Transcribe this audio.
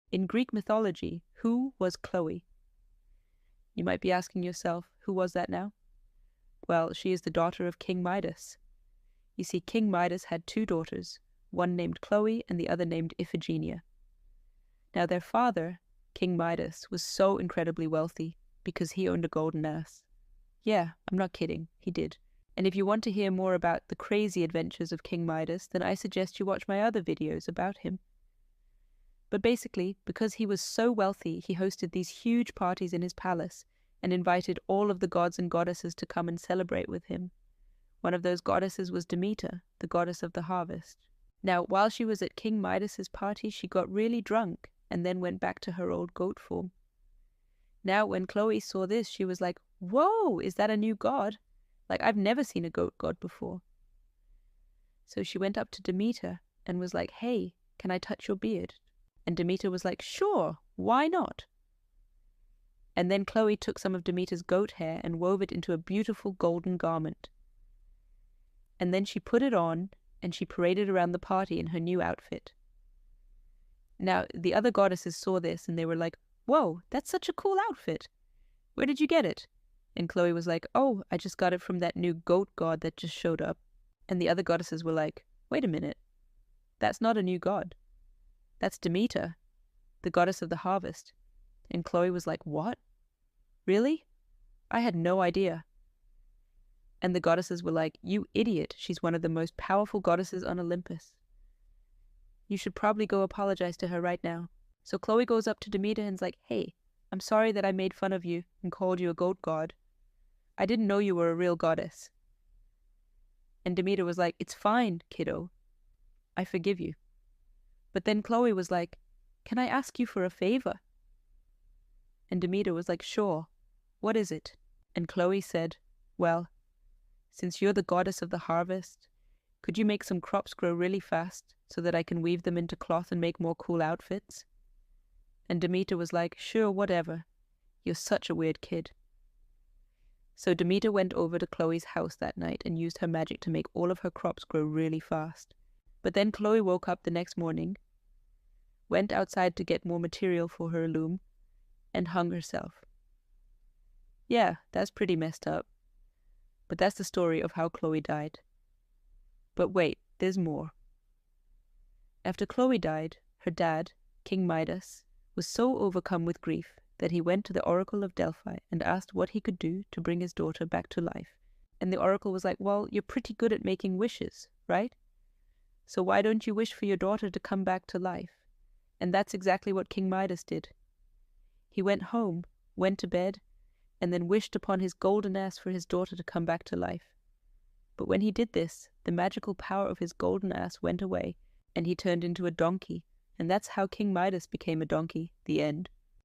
In Greek mythology, who was Chloe? You might be asking yourself, who was that now? Well, she is the daughter of King Midas. You see, King Midas had two daughters, one named Chloe and the other named Iphigenia. Now their father, King Midas, was so incredibly wealthy because he owned a golden ass. Yeah, I'm not kidding, he did. And if you want to hear more about the crazy adventures of King Midas, then I suggest you watch my other videos about him. But basically, because he was so wealthy, he hosted these huge parties in his palace and invited all of the gods and goddesses to come and celebrate with him. One of those goddesses was Demeter, the goddess of the harvest. Now, while she was at King Midas's party, she got really drunk and then went back to her old goat form. Now, when Chloe saw this, she was like, "Whoa, is that a new god? Like, I've never seen a goat god before." So she went up to Demeter and was like, "Hey, can I touch your beard?" And Demeter was like, "Sure, why not?" And then Chloe took some of Demeter's goat hair and wove it into a beautiful golden garment. And then she put it on and she paraded around the party in her new outfit. Now, the other goddesses saw this and they were like, "Whoa, that's such a cool outfit. Where did you get it?" And Chloe was like, "Oh, I just got it from that new goat god that just showed up." And the other goddesses were like, "Wait a minute. That's not a new god. That's Demeter, the goddess of the harvest." And Chloe was like, "What? Really? I had no idea." And the goddesses were like, "You idiot, she's one of the most powerful goddesses on Olympus. You should probably go apologize to her right now." So Chloe goes up to Demeter and's like, "Hey, I'm sorry that I made fun of you and called you a goat god. I didn't know you were a real goddess." And Demeter was like, "It's fine, kiddo. I forgive you." But then Chloe was like, "Can I ask you for a favor?" And Demeter was like, "Sure. What is it?" And Chloe said, "Well, since you're the goddess of the harvest, could you make some crops grow really fast so that I can weave them into cloth and make more cool outfits?" And Demeter was like, "Sure, whatever. You're such a weird kid." So Demeter went over to Chloe's house that night and used her magic to make all of her crops grow really fast. But then Chloe woke up the next morning, went outside to get more material for her loom, and hung herself. Yeah, that's pretty messed up. But that's the story of how Chloe died. But wait, there's more. After Chloe died, her dad, King Midas, was so overcome with grief that he went to the Oracle of Delphi and asked what he could do to bring his daughter back to life. And the Oracle was like, "Well, you're pretty good at making wishes, right? So why don't you wish for your daughter to come back to life?" And that's exactly what King Midas did. He went home, went to bed, and then wished upon his golden ass for his daughter to come back to life. But when he did this, the magical power of his golden ass went away, and he turned into a donkey, and that's how King Midas became a donkey. The end.